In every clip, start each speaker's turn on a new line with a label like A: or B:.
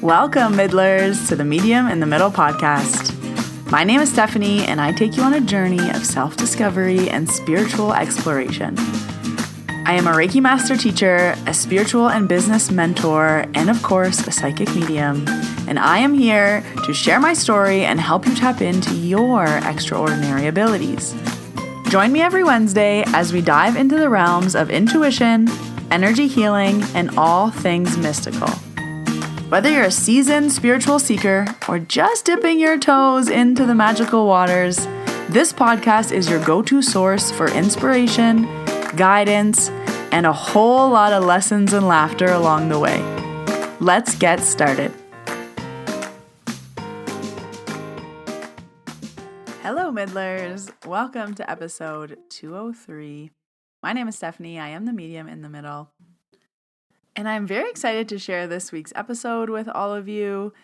A: Welcome, Middlers, to the Medium in the Middle podcast. My name is Stephanie, and I take you on a journey of self-discovery and spiritual exploration. I am a Reiki master teacher, a spiritual and business mentor, and of course, a psychic medium. And I am here to share my story and help you tap into your extraordinary abilities. Join me every Wednesday as we dive into the realms of intuition, energy healing, and all things mystical. Whether you're a seasoned spiritual seeker or just dipping your toes into the magical waters, this podcast is your go-to source for inspiration, guidance, and a whole lot of lessons and laughter along the way. Let's get started. Hello, Middlers. Welcome to episode 203. My name is Stephanie. I am the medium in the middle. And I'm very excited to share this week's episode with all of you.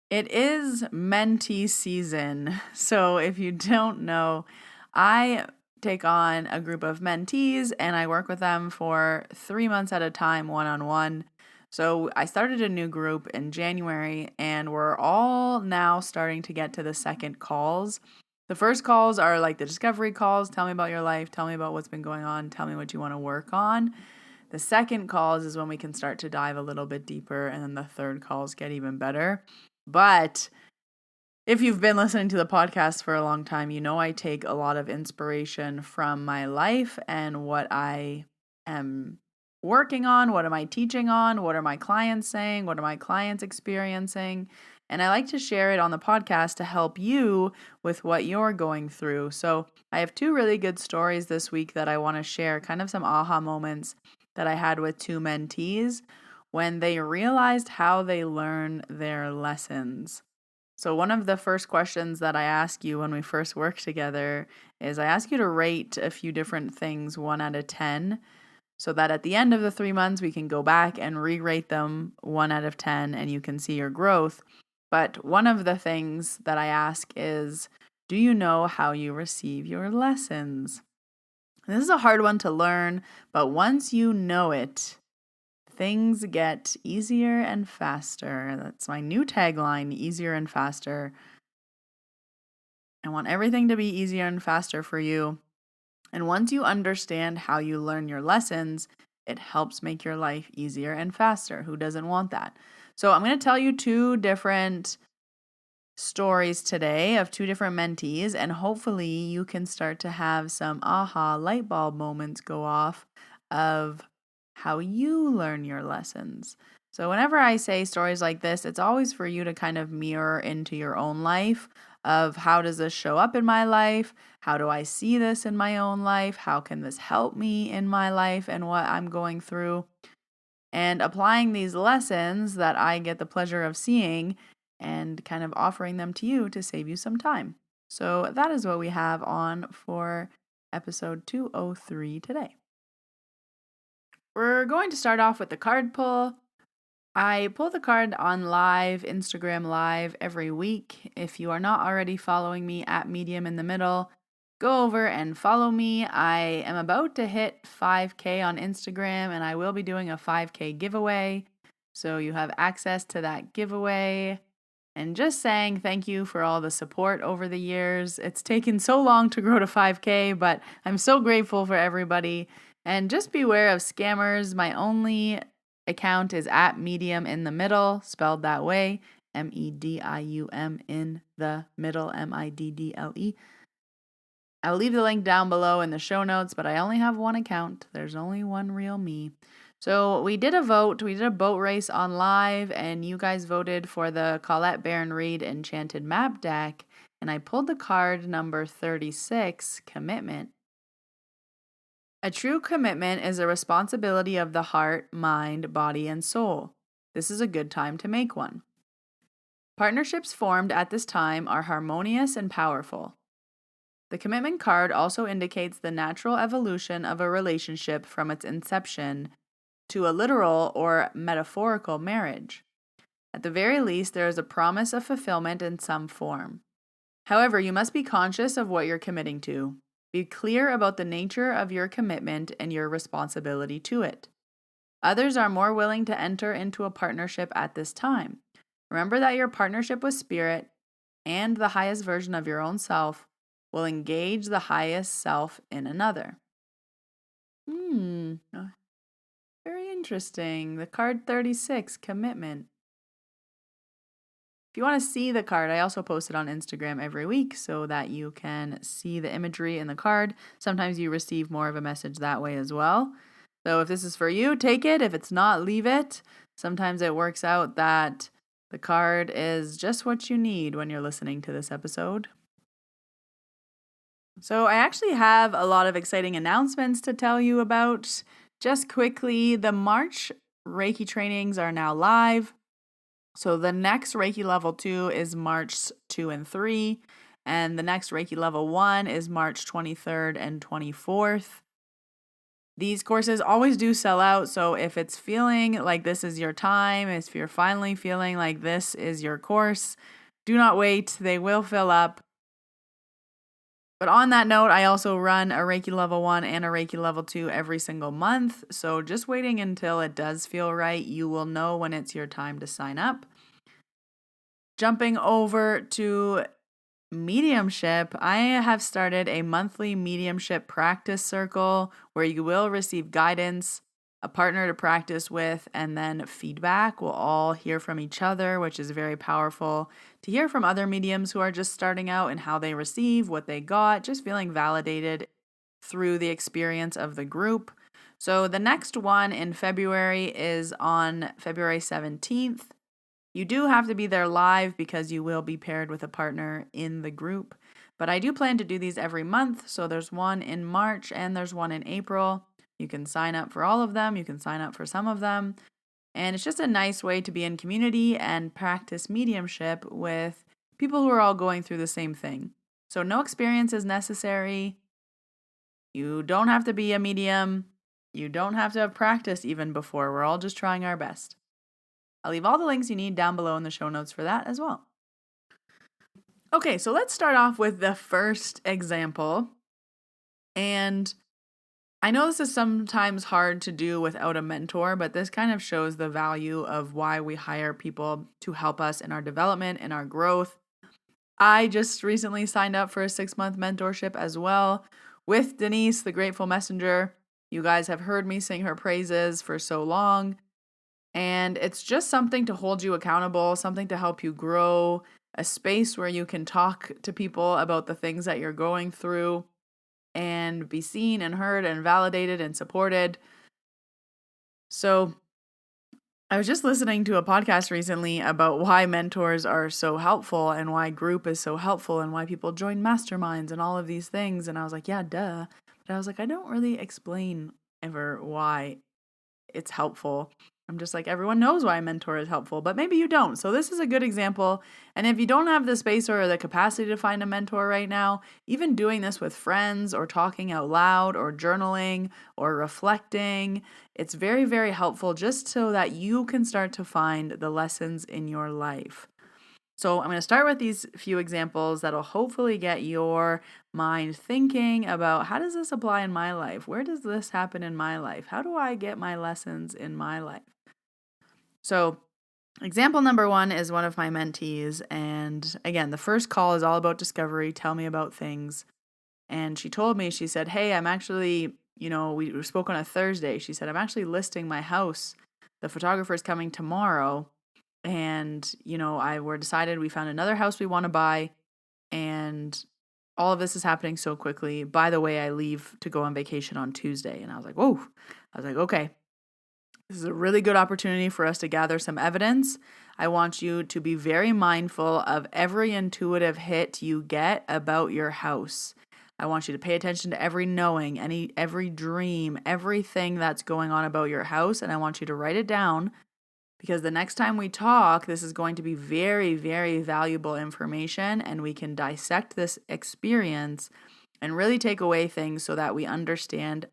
A: It is mentee season. So if you don't know, I take on a group of mentees and I work with them for 3 months at a time, one-on-one. So I started a new group in January and we're all now starting to get to the second calls. The first calls are like the discovery calls. Tell me about your life. Tell me about what's been going on. Tell me what you want to work on. The second calls is when we can start to dive a little bit deeper, and then the third calls get even better. But if you've been listening to the podcast for a long time, you know I take a lot of inspiration from my life and what I am working on, what am I teaching on, what are my clients saying, what are my clients experiencing, and I like to share it on the podcast to help you with what you're going through. So I have 2 really good stories this week that I want to share, kind of some aha moments that I had with 2 mentees when they realized how they learn their lessons. So one of the first questions that I ask you when we first work together is I ask you to rate a few different things 1 out of 10 so that at the end of the 3 months we can go back and re-rate them 1 out of 10 and you can see your growth. But one of the things that I ask is, do you know how you receive your lessons? This is a hard one to learn, but once you know it, things get easier and faster. That's my new tagline, easier and faster. I want everything to be easier and faster for you. And once you understand how you learn your lessons, it helps make your life easier and faster. Who doesn't want that? So I'm going to tell you 2 different stories today of 2 different mentees, and hopefully you can start to have some aha light bulb moments go off of how you learn your lessons. So whenever I say stories like this, it's always for you to kind of mirror into your own life of how does this show up in my life? How do I see this in my own life? How can this help me in my life and what I'm going through? And applying these lessons that I get the pleasure of seeing and kind of offering them to you to save you some time. So that is what we have on for episode 203 today. We're going to start off with the card pull. I pull the card on live, Instagram live every week. If you are not already following me at Medium in the Middle, go over and follow me. I am about to hit 5K on Instagram and I will be doing a 5K giveaway. So you have access to that giveaway. And just saying thank you for all the support over the years. It's taken so long to grow to 5K, but I'm so grateful for everybody. And just beware of scammers. My only account is at Medium in the Middle, spelled that way, MEDIUM in the middle, MIDDLE. I'll leave the link down below in the show notes, but I only have 1 account. There's only one real me. So we did a vote. We did a boat race on live, and you guys voted for the Colette Baron Reid Enchanted Map deck, and I pulled the card number 36, Commitment. A true commitment is a responsibility of the heart, mind, body, and soul. This is a good time to make one. Partnerships formed at this time are harmonious and powerful. The commitment card also indicates the natural evolution of a relationship from its inception to a literal or metaphorical marriage. At the very least, there is a promise of fulfillment in some form. However, you must be conscious of what you're committing to. Be clear about the nature of your commitment and your responsibility to it. Others are more willing to enter into a partnership at this time. Remember that your partnership with spirit and the highest version of your own self will engage the highest self in another. Very interesting. The card 36, commitment. If you want to see the card, I also post it on Instagram every week so that you can see the imagery in the card. Sometimes you receive more of a message that way as well. So if this is for you, take it. If it's not, leave it. Sometimes it works out that the card is just what you need when you're listening to this episode. So I actually have a lot of exciting announcements to tell you about. Just quickly, the March Reiki trainings are now live. So the next Reiki level 2 is March 2 and 3, and the next Reiki level 1 is March 23rd and 24th. These courses always do sell out, so if it's feeling like this is your time, if you're finally feeling like this is your course, do not wait. They will fill up. But on that note, I also run a Reiki level 1 and a Reiki level 2 every single month. So just waiting until it does feel right, you will know when it's your time to sign up. Jumping over to mediumship, I have started a monthly mediumship practice circle where you will receive guidance, a partner to practice with, and then feedback. We'll all hear from each other, which is very powerful to hear from other mediums who are just starting out and how they receive, what they got, just feeling validated through the experience of the group. So the next one in February is on February 17th. You do have to be there live because you will be paired with a partner in the group. But I do plan to do these every month. So there's one in March and there's one in April. You can sign up for all of them. You can sign up for some of them. And it's just a nice way to be in community and practice mediumship with people who are all going through the same thing. So no experience is necessary. You don't have to be a medium. You don't have to have practiced even before. We're all just trying our best. I'll leave all the links you need down below in the show notes for that as well. Okay, so let's start off with the first example. And I know this is sometimes hard to do without a mentor, but this kind of shows the value of why we hire people to help us in our development and our growth. I just recently signed up for a 6-month mentorship as well with Denise, the Grateful Messenger. You guys have heard me sing her praises for so long. And it's just something to hold you accountable, something to help you grow, a space where you can talk to people about the things that you're going through and be seen and heard and validated and supported. So I was just listening to a podcast recently about why mentors are so helpful and why group is so helpful and why people join masterminds and all of these things. And I was like, yeah, duh. But I was like, I don't really explain ever why it's helpful. I'm just like, everyone knows why a mentor is helpful, but maybe you don't. So this is a good example. And if you don't have the space or the capacity to find a mentor right now, even doing this with friends or talking out loud or journaling or reflecting, it's very, very helpful just so that you can start to find the lessons in your life. So I'm going to start with these few examples that'll hopefully get your mind thinking about, how does this apply in my life? Where does this happen in my life? How do I get my lessons in my life? So example number 1 is one of my mentees. And again, the first call is all about discovery. Tell me about things. And she told me, she said, hey, I'm actually, we spoke on a Thursday. She said, I'm actually listing my house. The photographer's coming tomorrow. And, we're decided, we found another house we want to buy. And all of this is happening so quickly. By the way, I leave to go on vacation on Tuesday. And I was like, whoa. I was like, okay, this is a really good opportunity for us to gather some evidence. I want you to be very mindful of every intuitive hit you get about your house. I want you to pay attention to every knowing, every dream, everything that's going on about your house. And I want you to write it down, because the next time we talk, this is going to be very, very valuable information, and we can dissect this experience and really take away things so that we understand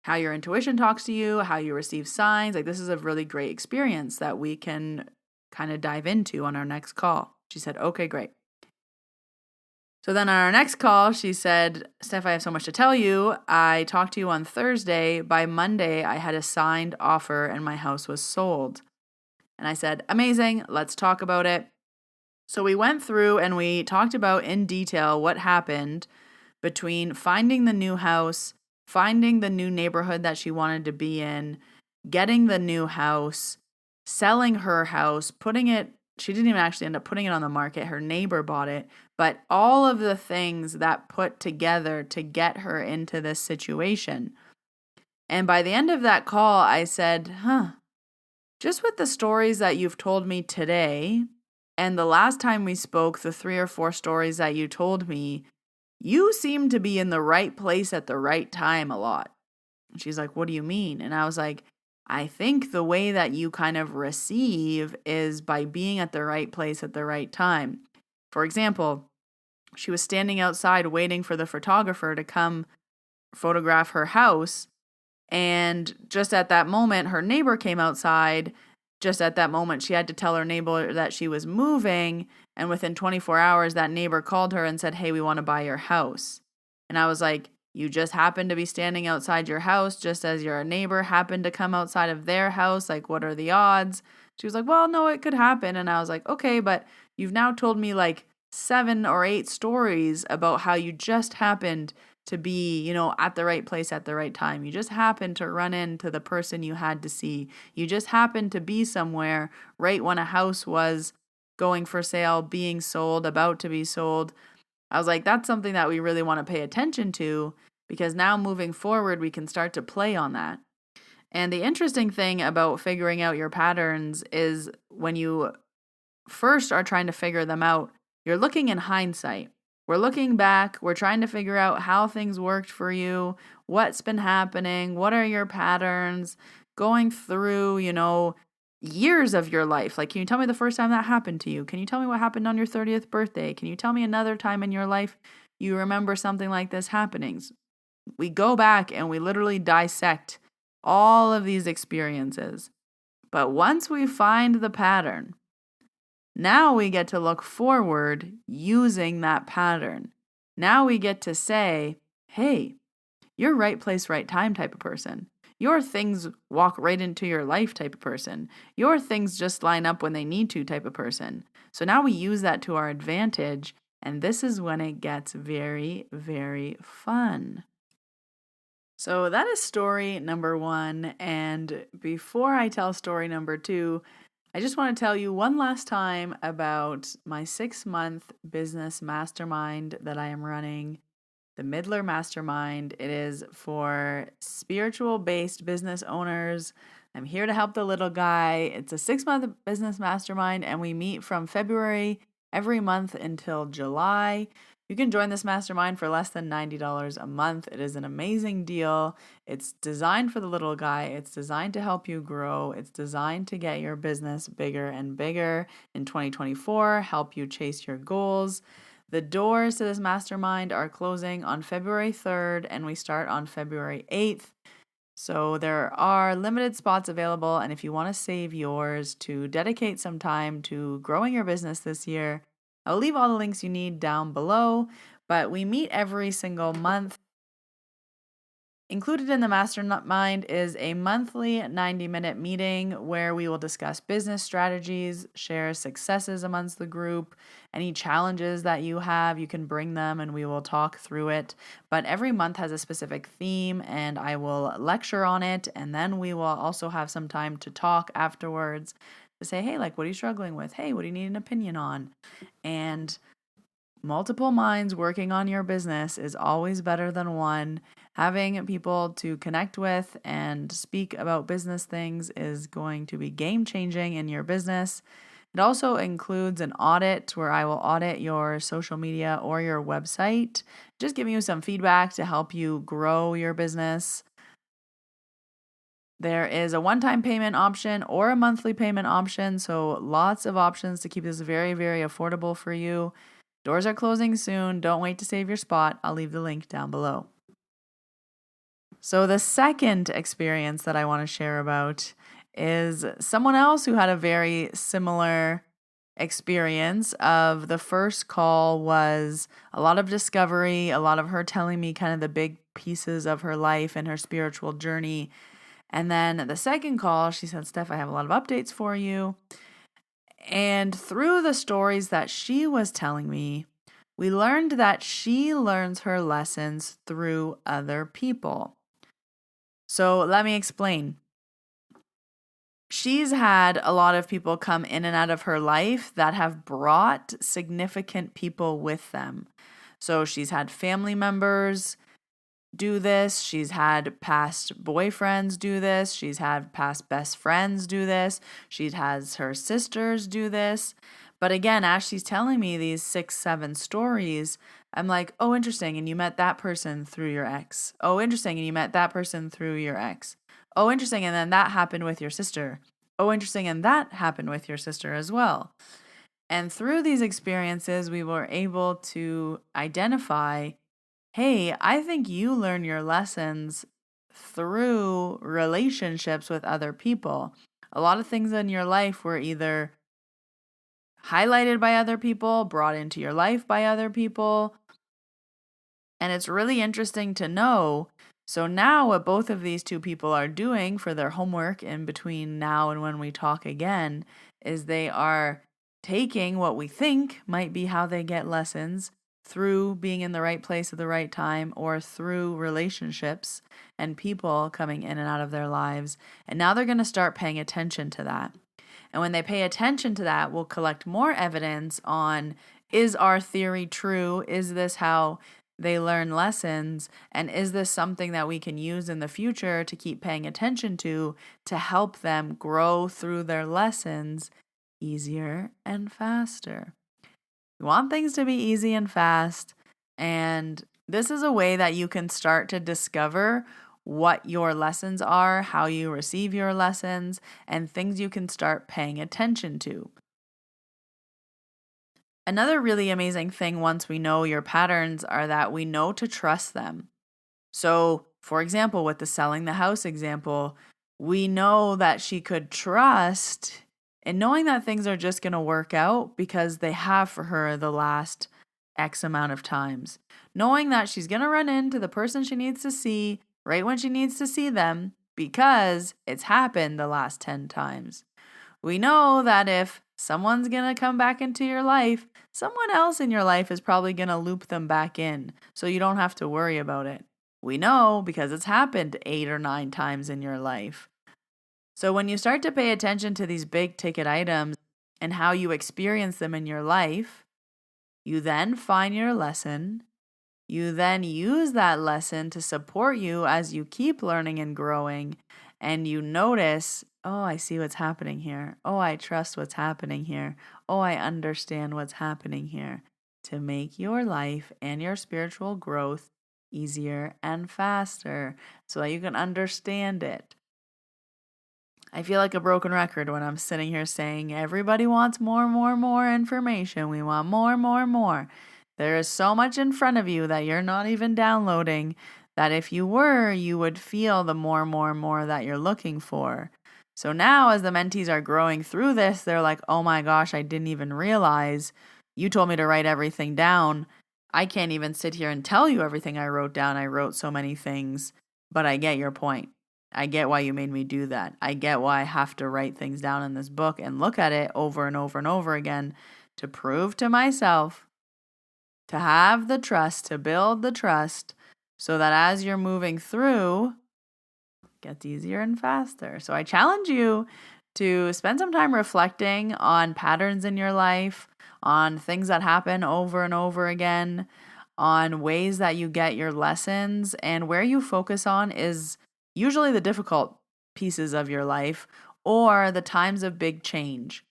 A: how your intuition talks to you, how you receive signs. Like, this is a really great experience that we can kind of dive into on our next call. She said, okay, great. So then on our next call, she said, Steph, I have so much to tell you. I talked to you on Thursday. By Monday, I had a signed offer and my house was sold. And I said, amazing, let's talk about it. So we went through and we talked about in detail what happened between finding the new house, finding the new neighborhood that she wanted to be in, getting the new house, selling her house, she didn't even actually end up putting it on the market. Her neighbor bought it. But all of the things that put together to get her into this situation. And by the end of that call, I said, just with the stories that you've told me today, and the last time we spoke, the 3 or 4 stories that you told me, you seem to be in the right place at the right time a lot. And she's like, what do you mean? And I was like, I think the way that you kind of receive is by being at the right place at the right time. For example, she was standing outside waiting for the photographer to come photograph her house. And just at that moment, her neighbor came outside. Just at that moment, she had to tell her neighbor that she was moving. And within 24 hours, that neighbor called her and said, hey, we want to buy your house. And I was like, you just happened to be standing outside your house just as your neighbor happened to come outside of their house. Like, what are the odds? She was like, well, no, it could happen. And I was like, okay, but you've now told me like 7 or 8 stories about how you just happened to be, at the right place at the right time. You just happened to run into the person you had to see. You just happened to be somewhere right when a house was going for sale, being sold, about to be sold. I was like, that's something that we really want to pay attention to, because now moving forward, we can start to play on that. And the interesting thing about figuring out your patterns is when you first are trying to figure them out, you're looking in hindsight. We're looking back, we're trying to figure out how things worked for you, what's been happening, what are your patterns, going through, years of your life. Like, can you tell me the first time that happened to you? Can you tell me what happened on your 30th birthday? Can you tell me another time in your life you remember something like this happening? We go back and we literally dissect all of these experiences. But once we find the pattern, now we get to look forward using that pattern. Now we get to say, hey, you're right place, right time type of person. Your things walk right into your life type of person. Your things just line up when they need to type of person. So now we use that to our advantage, and this is when it gets very, very fun. So that is story number 1. And before I tell story number 2, I just want to tell you one last time about my 6-month business mastermind that I am running, the Middler Mastermind. It is for spiritual-based business owners. I'm here to help the little guy. It's a 6-month business mastermind, and we meet from February every month until July. You can join this mastermind for less than $90 a month. It is an amazing deal. It's designed for the little guy. It's designed to help you grow. It's designed to get your business bigger and bigger in 2024, help you chase your goals. The doors to this mastermind are closing on February 3rd, and we start on February 8th. So there are limited spots available, and if you want to save yours to dedicate some time to growing your business this year, I'll leave all the links you need down below, but we meet every single month. Included in the mastermind is a monthly 90-minute meeting where we will discuss business strategies, share successes amongst the group, any challenges that you have, you can bring them and we will talk through it. But every month has a specific theme and I will lecture on it, and then we will also have some time to talk afterwards to say, hey, like, what are you struggling with? Hey, what do you need an opinion on? And multiple minds working on your business is always better than one. Having people to connect with and speak about business things is going to be game-changing in your business. It also includes an audit where I will audit your social media or your website, just giving you some feedback to help you grow your business. There is a one-time payment option or a monthly payment option, so lots of options to keep this very, very affordable for you. Doors are closing soon. Don't wait to save your spot. I'll leave the link down below. So the second experience that I want to share about is someone else who had a very similar experience. Of the first call was a lot of discovery, a lot of her telling me kind of the big pieces of her life and her spiritual journey. And then the second call, she said, Steph, I have a lot of updates for you. And through the stories that she was telling me, we learned that she learns her lessons through other people. So let me explain. She's had a lot of people come in and out of her life that have brought significant people with them. So she's had family members do this. She's had past boyfriends do this. She's had past best friends do this. She has her sisters do this. But again, as she's telling me these 6, 7 stories, I'm like, oh, interesting. And you met that person through your ex. Oh, interesting. And you met that person through your ex. Oh, interesting. And then that happened with your sister. Oh, interesting. And that happened with your sister as well. And through these experiences, we were able to identify, hey, I think you learn your lessons through relationships with other people. A lot of things in your life were either highlighted by other people, brought into your life by other people. And it's really interesting to know. So now what both of these two people are doing for their homework in between now and when we talk again is they are taking what we think might be how they get lessons through being in the right place at the right time or through relationships and people coming in and out of their lives. And now they're going to start paying attention to that. And when they pay attention to that, we'll collect more evidence on, is our theory true? Is this how they learn lessons? And is this something that we can use in the future to keep paying attention to help them grow through their lessons easier and faster? You want things to be easy and fast. And this is a way that you can start to discover what your lessons are, how you receive your lessons, and things you can start paying attention to. Another really amazing thing once we know your patterns are that we know to trust them. So, for example, with the selling the house example, we know that she could trust in knowing that things are just going to work out because they have for her the last X amount of times. Knowing that she's going to run into the person she needs to see right when she needs to see them because it's happened the last 10 times. We know that if someone's going to come back into your life, someone else in your life is probably going to loop them back in, so you don't have to worry about it. We know because it's happened 8 or 9 times in your life. So when you start to pay attention to these big ticket items and how you experience them in your life, you then find your lesson. You then use that lesson to support you as you keep learning and growing, and you notice, oh, I see what's happening here. Oh, I trust what's happening here. Oh, I understand what's happening here, to make your life and your spiritual growth easier and faster so that you can understand it. I feel like a broken record when I'm sitting here saying everybody wants more information. We want more. There is so much in front of you that you're not even downloading that if you were, you would feel the more that you're looking for. So now as the mentees are growing through this, they're like, oh my gosh, I didn't even realize you told me to write everything down. I can't even sit here and tell you everything I wrote down. I wrote so many things, but I get your point. I get why you made me do that. I get why I have to write things down in this book and look at it over and over again to prove to myself, to have the trust, to build the trust so that as you're moving through, it gets easier and faster. So I challenge you to spend some time reflecting on patterns in your life, on things that happen over and over again, on ways that you get your lessons, and where you focus on is usually the difficult pieces of your life or the times of big change.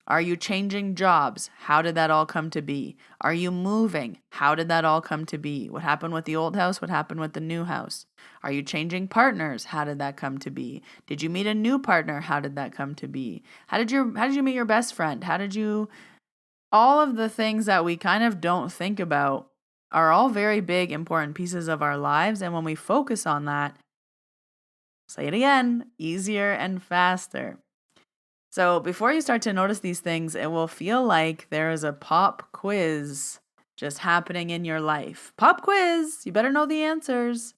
A: Are you changing jobs? How did that all come to be? Are you moving? How did that all come to be? What happened with the old house? What happened with the new house? Are you changing partners? How did that come to be? Did you meet a new partner? How did that come to be? How did you meet your best friend? All of the things that we kind of don't think about are all very big, important pieces of our lives. And when we focus on that, say it again, easier and faster. So before you start to notice these things, it will feel like there is a pop quiz just happening in your life. Pop quiz, you better know the answers.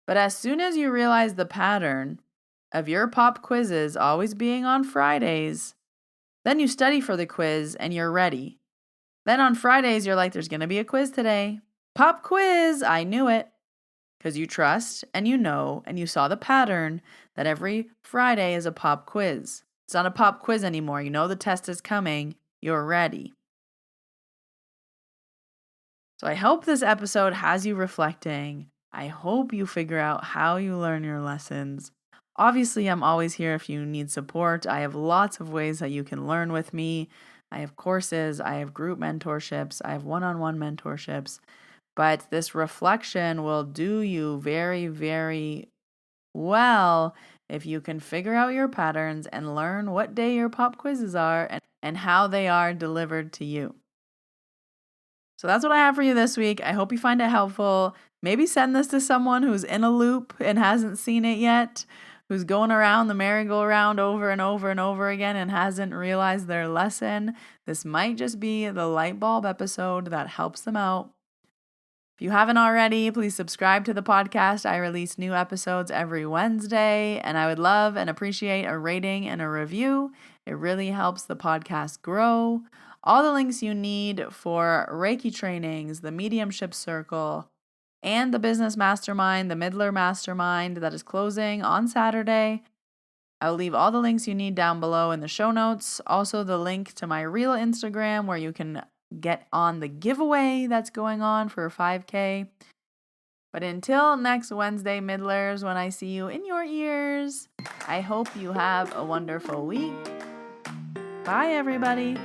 A: But as soon as you realize the pattern, of your pop quizzes always being on Fridays, then you study for the quiz and you're ready. Then on Fridays, you're like, there's going to be a quiz today. Pop quiz! I knew it. Because you trust and you know and you saw the pattern that every Friday is a pop quiz. It's not a pop quiz anymore. You know the test is coming. You're ready. So I hope this episode has you reflecting. I hope you figure out how you learn your lessons. Obviously, I'm always here if you need support. I have lots of ways that you can learn with me. I have courses, I have group mentorships, I have one-on-one mentorships. But this reflection will do you very, very well if you can figure out your patterns and learn what day your pop quizzes are and how they are delivered to you. So that's what I have for you this week. I hope you find it helpful. Maybe send this to someone who's in a loop and hasn't seen it yet, who's going around the merry-go-round over and over and over again and hasn't realized their lesson. This might just be the light bulb episode that helps them out. If you haven't already, please subscribe to the podcast. I release new episodes every Wednesday, and I would love and appreciate a rating and a review. It really helps the podcast grow. All the links you need for Reiki trainings, the Mediumship Circle, and the Business Mastermind, the Middler Mastermind that is closing on Saturday. I'll leave all the links you need down below in the show notes. Also, the link to my real Instagram where you can get on the giveaway that's going on for 5K. But until next Wednesday, Middlers, when I see you in your ears, I hope you have a wonderful week. Bye, everybody.